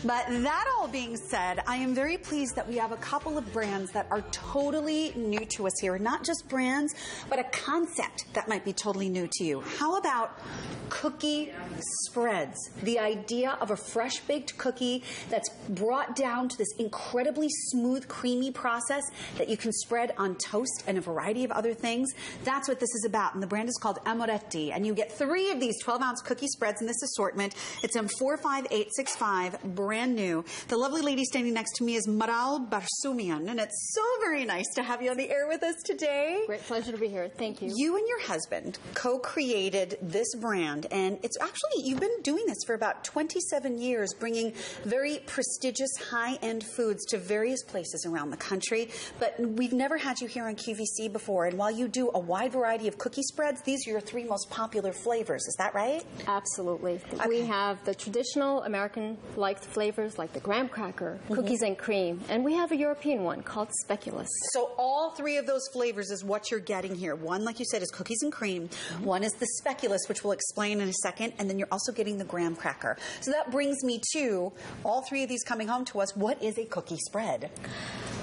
But that all being said, I am very pleased that we have a couple of brands that are totally new to us here. Not just brands, but a concept that might be totally new to you. How about cookie spreads? The idea of a fresh baked cookie that's brought down to this incredibly smooth, creamy process that you can spread on toast and a variety of other things. That's what this is about. And the brand is called Amoretti. And you get 3 of these 12-ounce cookie spreads in this assortment. It's in 45865, brand new. The lovely lady standing next to me is Maral Barsumian, and it's so very nice to have you on the air with us today. Great pleasure to be here. Thank you. You and your husband co-created this brand, and it's actually, you've been doing this for about 27 years, bringing very prestigious high-end foods to various places around the country. But we've never had you here on QVC before, and while you do a wide variety of cookie spreads, these are your 3 most popular flavors. Is that right? Absolutely. Okay. We have the traditional American-liked flavors like the graham cracker, cookies and cream, and we have a European one called speculous. So all 3 of those flavors is what you're getting here. One, like you said, is cookies and cream. One is the speculous, which we'll explain in a second, and then you're also getting the graham cracker. So that brings me to all 3 of these coming home to us. What is a cookie spread?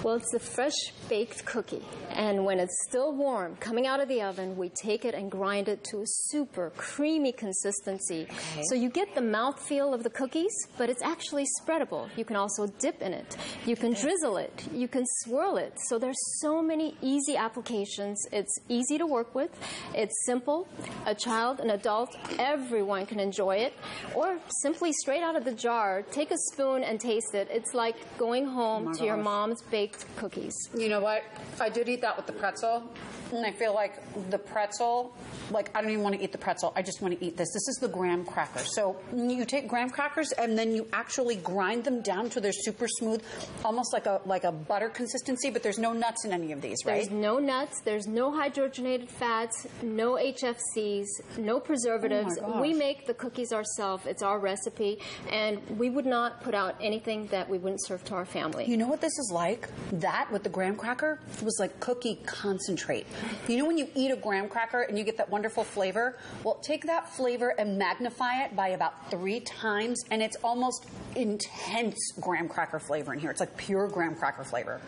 Well, it's a fresh baked cookie, and when it's still warm, coming out of the oven, we take it and grind it to a super creamy consistency. Okay. So you get the mouthfeel of the cookies, but it's actually spreadable. You can also dip in it. You can drizzle it. You can swirl it. So there's so many easy applications. It's easy to work with. It's simple. A child, an adult, everyone can enjoy it. Or simply straight out of the jar, take a spoon and taste it. It's like going home to your mom's baked cookies. You know what? I did eat that with the pretzel, and I feel like the pretzel, like I don't even want to eat the pretzel. I just want to eat this. This is the graham cracker. So you take graham crackers and then you actually grind them down to they're super smooth, almost like a butter consistency, but there's no nuts in any of these, right? There's no nuts. There's no hydrogenated fats, no HFCs, no preservatives. Oh we make the cookies ourselves. It's our recipe, and we would not put out anything that we wouldn't serve to our family. You know what this is like? That with the graham cracker was like cookie concentrate. You know when you eat a graham cracker and you get that wonderful flavor? Well, take that flavor and magnify it by about 3 times, and it's almost intense graham cracker flavor in here. It's like pure graham cracker flavor.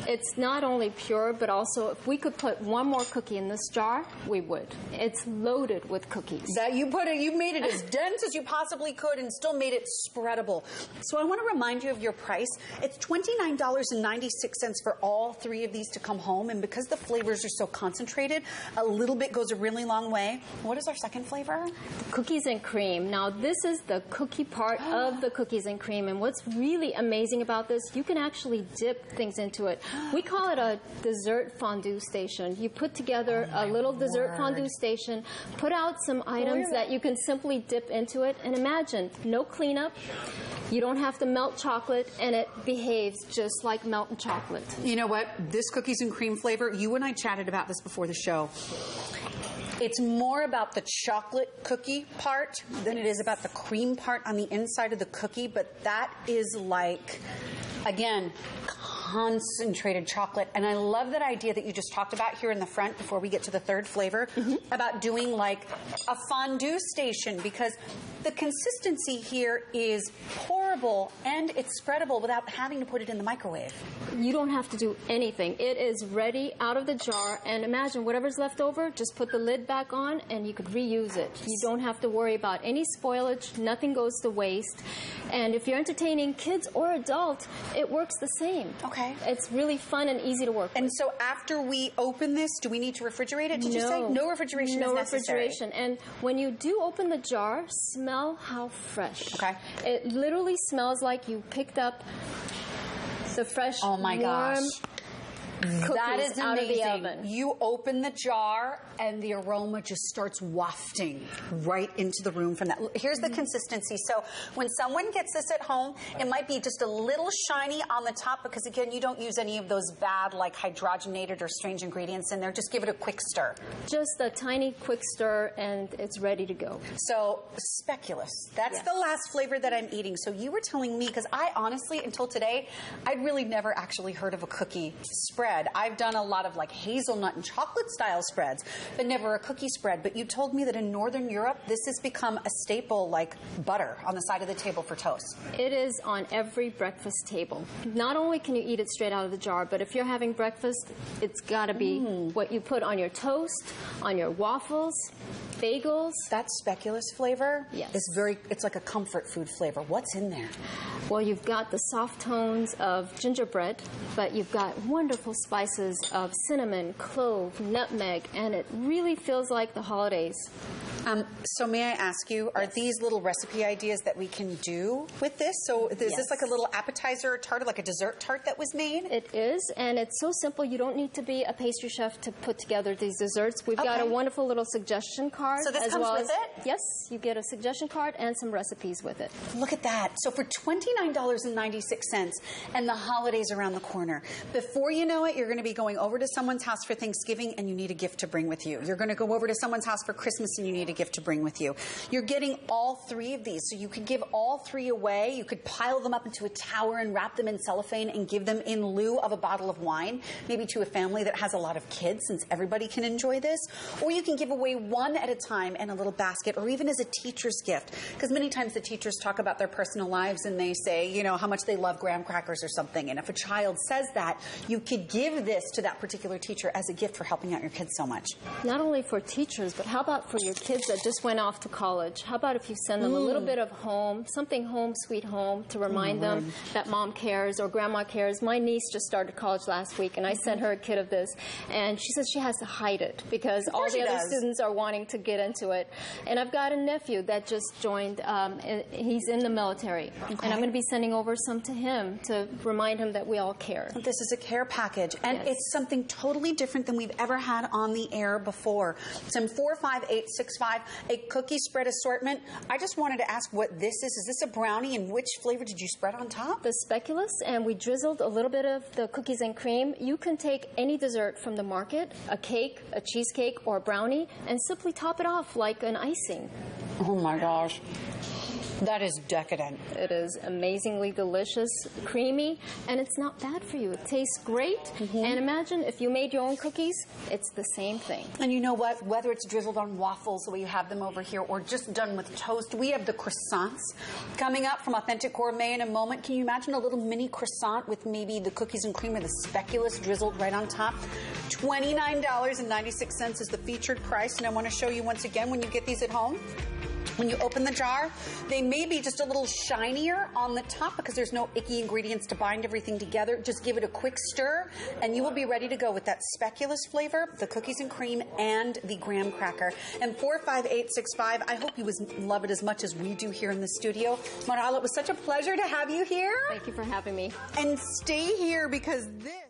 It's not only pure, but also if we could put one more cookie in this jar, we would. It's loaded with cookies. That you made it as dense as you possibly could and still made it spreadable. So I want to remind you of your price. It's $29.96 for all 3 of these to come home, and because the flavors are so concentrated, a little bit goes a really long way. What is our second flavor? Cookies and cream. Now this is the cookie part of the cookies and cream, and what's really amazing about this, you can actually dip things into it. We call it a dessert fondue station. You put together a little dessert fondue station, put out some items that you can simply dip into it, and imagine, no cleanup. You don't have to melt chocolate, and it behaves just like melting chocolate. You know what? This cookies and cream flavor, you and I chatted about this before the show. It's more about the chocolate cookie part than it is about the cream part on the inside of the cookie, but that is like, again, concentrated chocolate. And I love that idea that you just talked about here in the front before we get to the third flavor, about doing like a fondue station, because the consistency here is pourable and it's spreadable without having to put it in the microwave. You don't have to do anything. It is ready out of the jar, and imagine whatever's left over, just put the lid back on and you could reuse it. You don't have to worry about any spoilage. Nothing goes to waste. And if you're entertaining kids or adults, it works the same. Okay. It's really fun and easy to work with. And so after we open this, do we need to refrigerate it? Did you say? No refrigeration is necessary. No refrigeration. And when you do open the jar, smell how fresh. Okay. It literally smells like you picked up the fresh, warm That is out of the amazing. oven. You open the jar and the aroma just starts wafting right into the room from that. Here's the consistency. So when someone gets this at home, it might be just a little shiny on the top because, again, you don't use any of those bad, like hydrogenated or strange ingredients in there. Just give it a quick stir. Just a tiny quick stir and it's ready to go. So speculous. That's the last flavor that I'm eating. So you were telling me, because I honestly, until today, I'd really never actually heard of a cookie spread spread. I've done a lot of like hazelnut and chocolate style spreads, but never a cookie spread. But you told me that in Northern Europe, this has become a staple like butter on the side of the table for toast. It is on every breakfast table. Not only can you eat it straight out of the jar, but if you're having breakfast, it's got to be what you put on your toast, on your waffles, bagels. That speculoos flavor Yes. is it's like a comfort food flavor. What's in there? Well, you've got the soft tones of gingerbread, but you've got wonderful spices of cinnamon, clove, nutmeg, and it really feels like the holidays. So may I ask you, are these little recipe ideas that we can do with this? So is this like a little appetizer tart, like a dessert tart that was made? It is, and it's so simple. You don't need to be a pastry chef to put together these desserts. We've got a wonderful little suggestion card. So this as comes well with it? Yes, you get a suggestion card and some recipes with it. Look at that. So for $29.96 and the holidays around the corner, before you know it, you're going to be going over to someone's house for Thanksgiving and you need a gift to bring with you. You're going to go over to someone's house for Christmas and you need a gift to bring with you. You're getting all three of these. So you could give all three away. You could pile them up into a tower and wrap them in cellophane and give them in lieu of a bottle of wine, maybe to a family that has a lot of kids, since everybody can enjoy this. Or you can give away one at a time in a little basket, or even as a teacher's gift. Because many times the teachers talk about their personal lives and they say, you know, how much they love graham crackers or something. And if a child says that, you could give this to that particular teacher as a gift for helping out your kids so much. Not only for teachers, but how about for your kids that just went off to college? How about if you send them a little bit of home, something home, sweet home, to remind them that mom cares or grandma cares. My niece just started college last week, and I sent her a kit of this, and she says she has to hide it because all the other students are wanting to get into it. And I've got a nephew that just joined. He's in the military, and I'm going to be sending over some to him to remind him that we all care. This is a care package, and it's something totally different than we've ever had on the air before. Some 45865, a cookie spread assortment. I just wanted to ask what this is. Is this a brownie, and which flavor did you spread on top? The speculoos, and we drizzled a little bit of the cookies and cream. You can take any dessert from the market, a cake, a cheesecake, or a brownie, and simply top it off like an icing. Oh my gosh. That is decadent. It is amazingly delicious, creamy, and it's not bad for you. It tastes great. And imagine if you made your own cookies, it's the same thing. And you know what? Whether it's drizzled on waffles the way you have them over here or just done with toast, we have the croissants coming up from Authentic Gourmet in a moment. Can you imagine a little mini croissant with maybe the cookies and cream or the speculoos drizzled right on top? $29.96 is the featured price, and I want to show you once again when you get these at home. When you open the jar, they may be just a little shinier on the top because there's no icky ingredients to bind everything together. Just give it a quick stir, and you will be ready to go with that speculoos flavor, the cookies and cream, and the graham cracker. And 45865, I hope you love it as much as we do here in the studio. Marala, it was such a pleasure to have you here. Thank you for having me. And stay here because this...